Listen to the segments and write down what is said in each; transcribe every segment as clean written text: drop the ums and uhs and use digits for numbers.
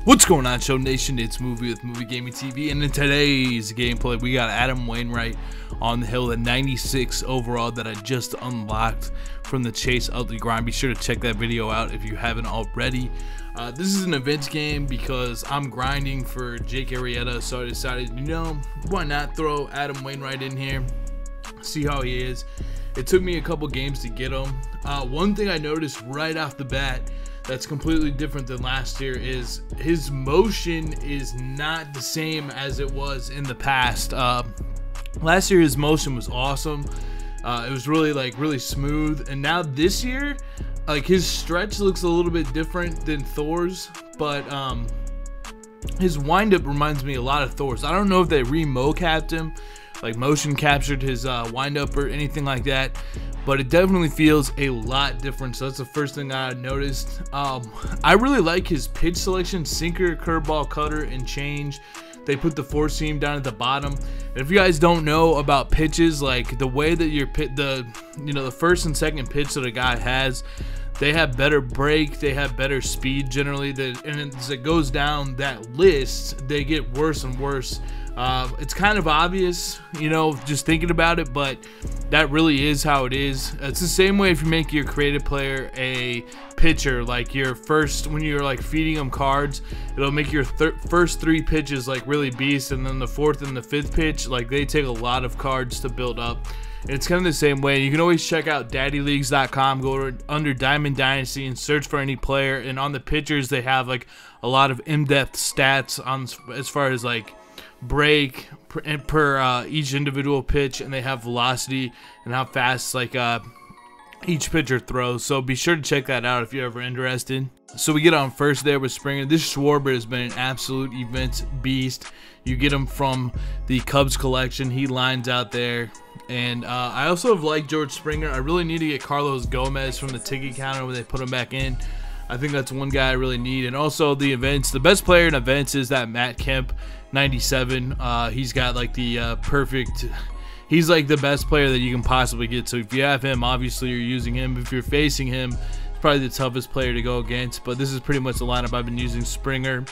What's going on, Show Nation? It's Movie with Movie Gaming TV, and in today's gameplay, we got Adam Wainwright on the hill at 96 overall that I just unlocked from the Chase Out the Grind. Be sure to check that video out if you haven't already. This is an events game because I'm grinding for Jake Arrieta, so I decided, why not throw Adam Wainwright in here, see how he is. It took me a couple games to get him. One thing I noticed right off the bat that's completely different than last year is his motion is not the same as it was in the past. Last year his motion was awesome. It was really smooth, and now this year his stretch looks a little bit different than Thor's, but his windup reminds me a lot of Thor's. I don't know if they re-mocapped him, like motion captured his windup or anything like that, but it definitely feels a lot different. So that's the first thing I noticed. I really like his pitch selection: sinker, curveball, cutter, and change. They put the four seam down at the bottom. And if you guys don't know about pitches, like the way that your the first and second pitch that a guy has, they have better break, they have better speed generally. And as it goes down that list, they get worse and worse. It's kind of obvious, just thinking about it, but that really is how it is. It's the same way if you make your creative player a pitcher, like when you're feeding them cards, it'll make your first three pitches really beast, and then the fourth and the fifth pitch, they take a lot of cards to build up. And it's kind of the same way. You can always check out daddyleagues.com, go under Diamond Dynasty and search for any player, and on the pitchers they have a lot of in-depth stats on as far as break per each individual pitch, and they have velocity and how fast each pitcher throws. So be sure to check that out if you're ever interested. So we get on first there with Springer. This Schwarber has been an absolute event beast. You get him from the Cubs collection. He lines out there. And I also have liked George Springer. I really need to get Carlos Gomez from the ticket counter when they put him back in. I think that's one guy I really need. And also the events. The best player in events is that Matt Kemp, 97. He's got the perfect. He's the best player that you can possibly get. So if you have him, obviously you're using him. If you're facing him, it's probably the toughest player to go against. But this is pretty much the lineup. I've been using Springer.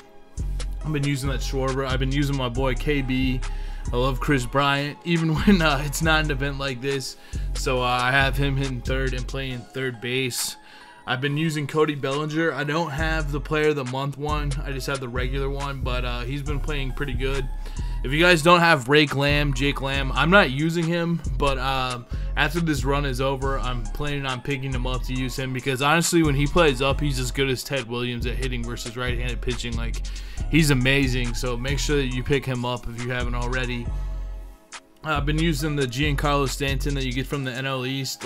I've been using that Schwarber. I've been using my boy KB. I love Chris Bryant, even when it's not an event like this. So I have him hitting third and playing third base. I've been using Cody Bellinger. I don't have the Player of the Month one. I just have the regular one, but he's been playing pretty good. If you guys don't have Jake Lamb, I'm not using him, but after this run is over, I'm planning on picking him up to use him, because honestly, when he plays up, he's as good as Ted Williams at hitting versus right-handed pitching. He's amazing, so make sure that you pick him up if you haven't already. I've been using the Giancarlo Stanton that you get from the NL East.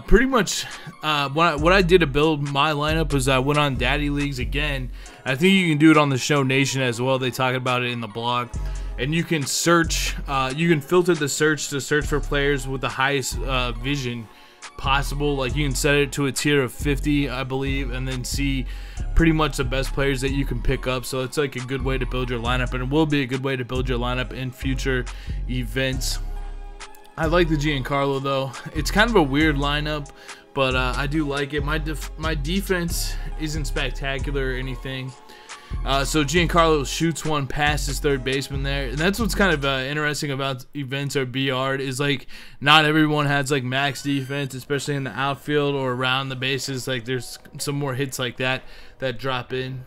Pretty much what I did to build my lineup was I went on Daddy Leagues again. I think you can do it on the Show Nation as well. They talk about it in the blog. And you can search, you can filter the search to search for players with the highest vision possible. You can set it to a tier of 50, I believe, and then see pretty much the best players that you can pick up. So it's a good way to build your lineup, and it will be a good way to build your lineup in future events. I like the Giancarlo though. It's kind of a weird lineup, but I do like it. My defense isn't spectacular or anything. So Giancarlo shoots one past his third baseman there, and that's what's kind of interesting about events or BR is not everyone has max defense, especially in the outfield or around the bases. There's some more hits like that drop in.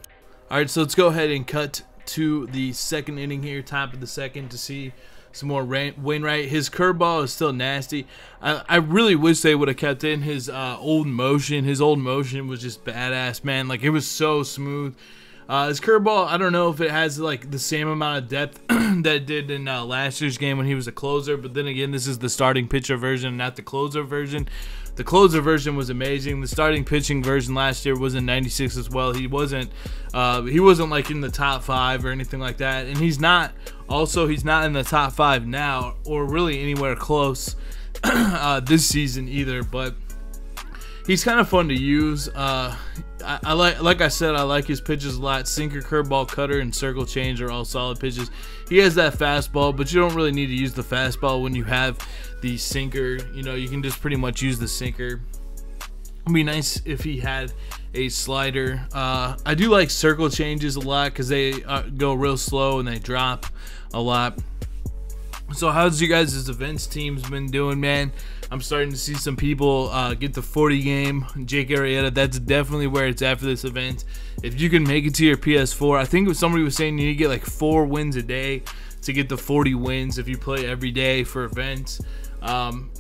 All right, so let's go ahead and cut to the second inning here, top of the second, to see some more Wainwright. His curveball is still nasty. I really wish they would have kept in his old motion. His old motion was just badass, man. It was so smooth. His curveball, I don't know if it has the same amount of depth that it did in last year's game when he was a closer, but then again, this is the starting pitcher version, not the closer version. The closer version was amazing. The starting pitching version last year was in 96 as well. He wasn't in the top 5 or anything like that, and he's not in the top 5 now, or really anywhere close this season either. But he's kind of fun to use. Like I said, I like his pitches a lot. Sinker, curveball, cutter, and circle change are all solid pitches. He has that fastball, but you don't really need to use the fastball when you have the sinker. You can just pretty much use the sinker. It'd be nice if he had a slider. I do like circle changes a lot because they go real slow and they drop a lot. So how's you guys' events teams been doing, man? I'm starting to see some people get the 40 game. Jake Arrieta, that's definitely where it's at for this event. If you can make it to your PS4, I think somebody was saying you need to get like 4 wins a day to get the 40 wins if you play every day for events.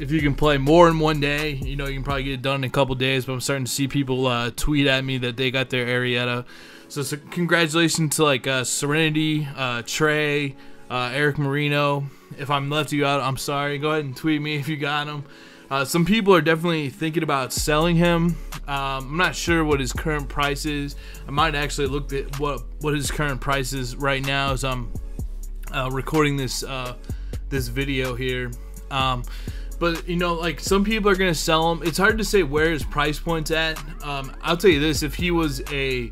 If you can play more in one day, you know, you can probably get it done in a couple days. But I'm starting to see people tweet at me that they got their Arrieta. So congratulations to like Serenity, Trey, Eric Marino. If I'm left you out, I'm sorry. Go ahead and tweet me if you got him. Some people are definitely thinking about selling him. I'm not sure what his current price is. I might actually look at what his current price is right now as I'm recording this this video here. But you know, like, some people are gonna sell him. It's hard to say where his price point's at. I'll tell you this: if he was a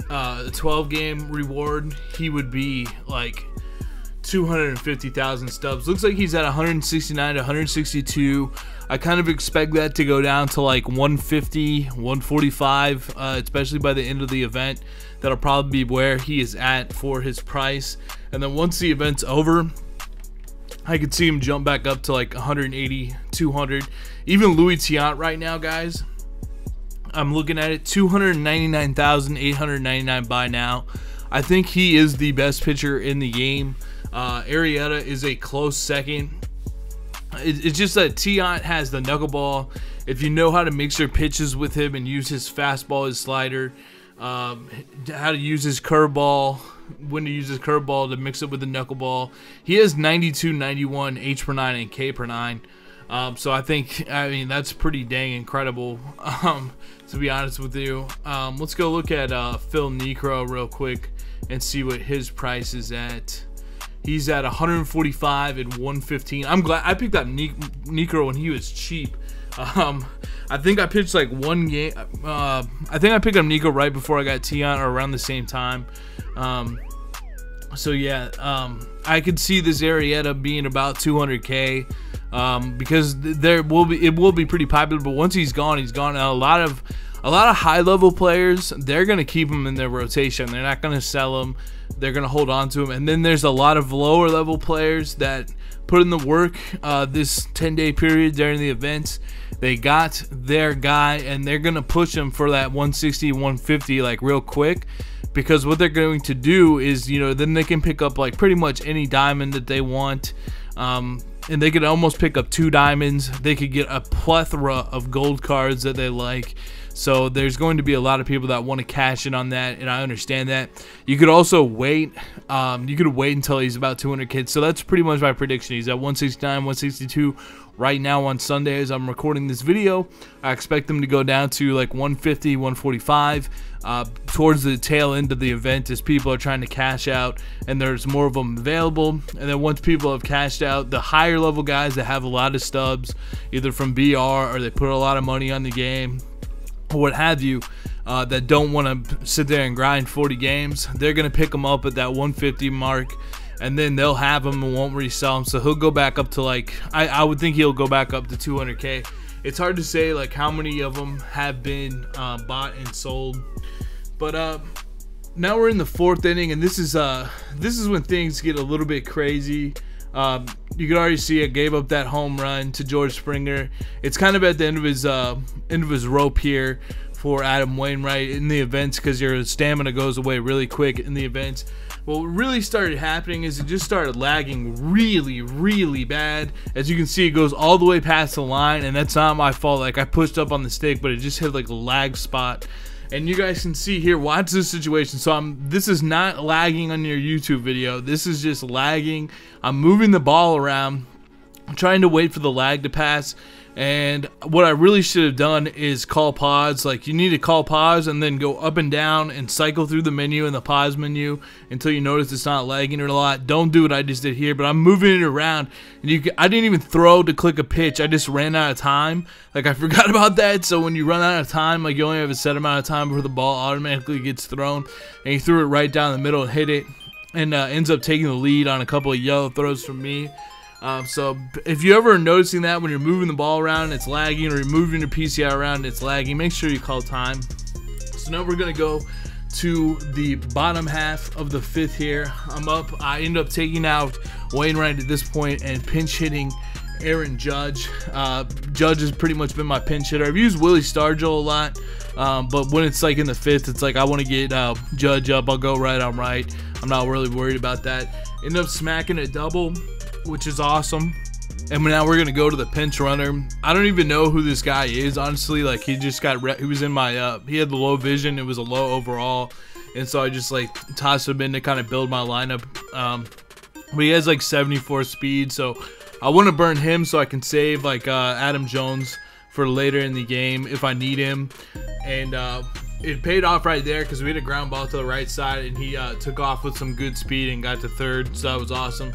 12 game reward, he would be like 250,000 stubs. Looks like he's at 169 to 162. I kind of expect that to go down to like 150, 145, especially by the end of the event. That'll probably be where he is at for his price. And then once the event's over, I could see him jump back up to like 180, 200. Even Louis Tiant right now, guys, I'm looking at it, 299,899 by now. I think he is the best pitcher in the game. Arrieta is a close second. It's just that Tiant has the knuckleball. If you know how to mix your pitches with him and use his fastball, his slider, how to use his curveball, when to use his curveball to mix it with the knuckleball. He has 92, 91 H per 9 and K per 9. So I mean that's pretty dang incredible, to be honest with you. Let's go look at Phil Niekro real quick and see what his price is at. He's at 145 and 115. I'm glad I picked up Niekro when he was cheap. I think I pitched like one game. I think I picked up Niekro right before I got Tiant, or around the same time. So yeah, I could see this Arrieta being about 200K, because it will be pretty popular. But once he's gone, he's gone. And a lot of high-level players, they're gonna keep him in their rotation. They're not gonna sell him. They're gonna hold on to him. And then there's a lot of lower-level players that put in the work this 10-day period during the events. They got their guy, and they're gonna push him for that 160, 150 like real quick. Because what they're going to do is, you know, then they can pick up like pretty much any diamond that they want. And they could almost pick up 2 diamonds. They could get a plethora of gold cards that they like. So there's going to be a lot of people that want to cash in on that, and I understand that. You could also wait. You could wait until he's about 200K. So that's pretty much my prediction. He's at 169, 162 right now on Sunday as I'm recording this video. I expect them to go down to like 150, 145 towards the tail end of the event as people are trying to cash out and there's more of them available. And then once people have cashed out, the higher level guys that have a lot of stubs, either from BR or they put a lot of money on the game, what have you, that don't want to sit there and grind 40 games, they're going to pick them up at that 150 mark, and then they'll have them and won't resell them. So he'll go back up to like, I would think he'll go back up to 200K. It's hard to say like how many of them have been bought and sold. But now we're in the 4th inning, and this is when things get a little bit crazy. You can already see it gave up that home run to George Springer. It's kind of at the end of his rope here for Adam Wainwright in the events, because your stamina goes away really quick in the events. What really started happening is it just started lagging really, really bad. As you can see, it goes all the way past the line, and that's not my fault. Like, I pushed up on the stick, but it just hit like a lag spot. And you guys can see here, watch this situation. So this is not lagging on your YouTube video. This is just lagging. I'm moving the ball around. I'm trying to wait for the lag to pass. And what I really should have done is call pause. Like, you need to call pause and then go up and down and cycle through the menu and the pause menu until you notice it's not lagging a lot. Don't do what I just did here, but I'm moving it around. And I didn't even throw to click a pitch. I just ran out of time. Like, I forgot about that. So when you run out of time, like, you only have a set amount of time before the ball automatically gets thrown. And he threw it right down the middle and hit it. And ends up taking the lead on a couple of yellow throws from me. So if you ever are noticing that when you're moving the ball around it's lagging, or you're moving your PCI around and it's lagging, make sure you call time. So now we're gonna go to the bottom half of the 5th here. I'm up. I end up taking out Wainwright at this point and pinch hitting Aaron Judge. Judge has pretty much been my pinch hitter. I've used Willie Stargell a lot, but when it's like in the 5th, it's like I want to get Judge up. I'll go right on right. I'm not really worried about that. End up smacking a double, which is awesome. And now we're gonna go to the pinch runner. I don't even know who this guy is, honestly. Like, he just got he was in my he had the low vision. It was a low overall, and so I just like tossed him in to kind of build my lineup. But he has like 74 speed, so I want to burn him so I can save like Adam Jones for later in the game if I need him. And it paid off right there because we had a ground ball to the right side, and he took off with some good speed and got to 3rd, so that was awesome.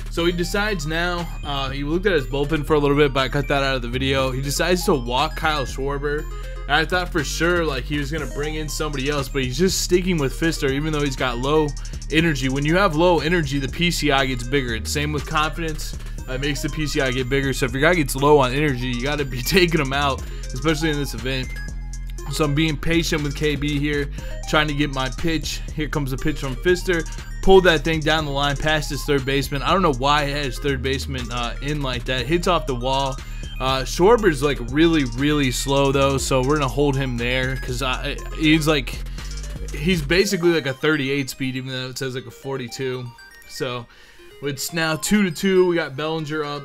So he decides now, he looked at his bullpen for a little bit, but I cut that out of the video. He decides to walk Kyle Schwarber. And I thought for sure like he was going to bring in somebody else, but he's just sticking with Fister even though he's got low energy. When you have low energy, the PCI gets bigger. It's same with confidence. It makes the PCI get bigger. So if your guy gets low on energy, you got to be taking him out, especially in this event. So I'm being patient with KB here, trying to get my pitch. Here comes the pitch from Fister. Pulled that thing down the line past his 3rd baseman. I don't know why he had his 3rd baseman in like that. Hits off the wall. Schwarber's like really slow though, so we're gonna hold him there because he's basically like a 38 speed, even though it says like a 42. So it's now 2-2. We got Bellinger up.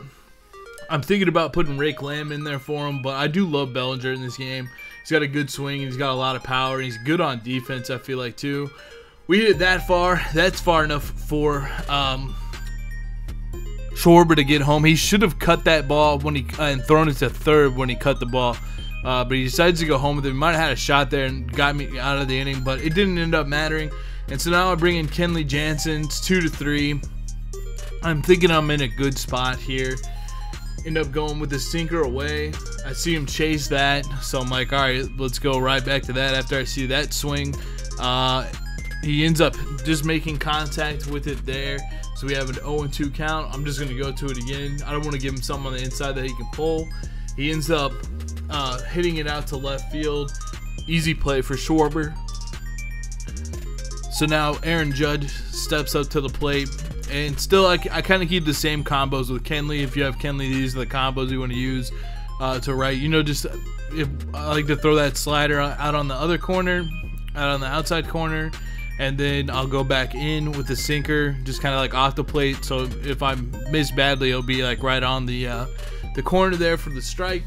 I'm thinking about putting Rick Lamb in there for him, but I do love Bellinger in this game. He's got a good swing, and he's got a lot of power, and he's good on defense, I feel like, too. We hit it that far. That's far enough for Schwarber to get home. He should have cut that ball when he and thrown it to 3rd when he cut the ball, but he decides to go home with it. He might have had a shot there and got me out of the inning, but it didn't end up mattering. And so now I bring in Kenley Jansen. It's 2-3. I'm thinking I'm in a good spot here. End up going with the sinker away. I see him chase that, so I'm like, all right, let's go right back to that after I see that swing. He ends up just making contact with it there, so we have an 0-2 count. I'm just going to go to it again. I don't want to give him something on the inside that he can pull. He ends up hitting it out to left field. Easy play for Schwarber. So now Aaron Judge steps up to the plate, and still I kind of keep the same combos with Kenley. If you have Kenley, these are the combos you want to use to right. You know, just if I like to throw that slider out on the other corner, out on the outside corner, and then I'll go back in with the sinker, just kind of like off the plate. So if I miss badly, it'll be like right on the corner there for the strike.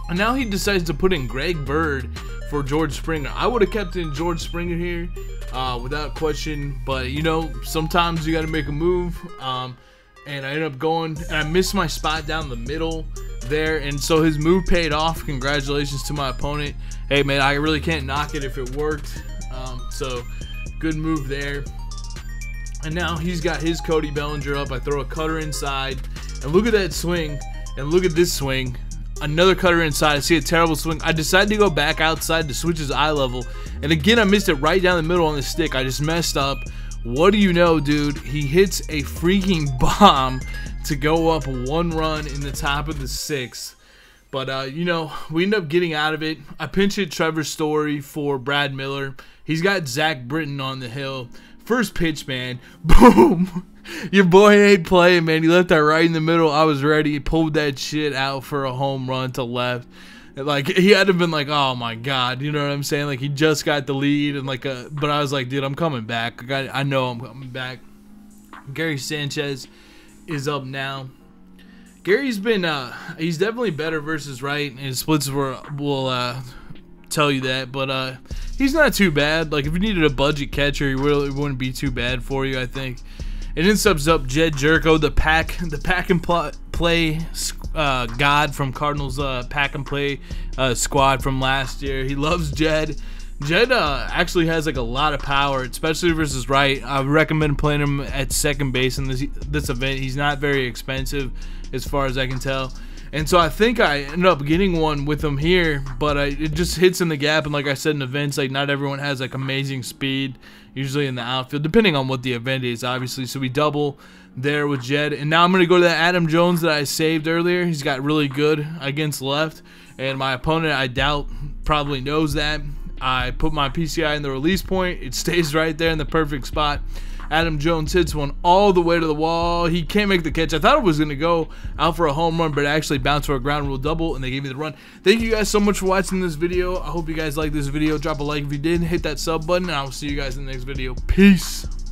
And now he decides to put in Greg Bird for George Springer. I would have kept in George Springer here without question, but you know, sometimes you got to make a move. And I ended up going, and I missed my spot down the middle there, and so his move paid off. Congratulations to my opponent. Hey man, I really can't knock it if it worked. So good move there. And now he's got his Cody Bellinger up. I throw a cutter inside, and look at that swing, and look at this swing. Another cutter inside. I see a terrible swing. I decided to go back outside to switch his eye level, and again I missed it right down the middle on the stick. I just messed up. What do you know, dude? He hits a freaking bomb to go up 1 run in the top of the 6th. But, you know, we end up getting out of it. I pinch hit Trevor Story for Brad Miller. He's got Zach Britton on the hill. First pitch, man. Boom. Your boy ain't playing, man. He left that right in the middle. I was ready. He pulled that shit out for a home run to left. Like, he had to have been like, oh my god, you know what I'm saying? Like, he just got the lead, and like, but I was like, dude, I'm coming back. I know I'm coming back. Gary Sanchez is up now. Gary's been, he's definitely better versus right, and his splits will tell you that, but he's not too bad. Like, if you needed a budget catcher, he really wouldn't be too bad for you, I think. And then subs up Jed Jerko, the pack and play god from Cardinals pack and play squad from last year. He loves Jed. Jed actually has like a lot of power, especially versus right. I recommend playing him at second base in this event. He's not very expensive as far as I can tell. And so I think I ended up getting one with him here, but it just hits in the gap. And like I said in events, like not everyone has like amazing speed, usually in the outfield, depending on what the event is, obviously. So we double there with Jed. And now I'm going to go to that Adam Jones that I saved earlier. He's got really good against left. And my opponent, I doubt, probably knows that. I put my PCI in the release point. It stays right there in the perfect spot. Adam Jones hits one all the way to the wall. He can't make the catch. I thought it was going to go out for a home run, but it actually bounced for a ground rule double, and they gave me the run. Thank you guys so much for watching this video. I hope you guys like this video. Drop a like if you did. Hit that sub button, and I will see you guys in the next video. Peace.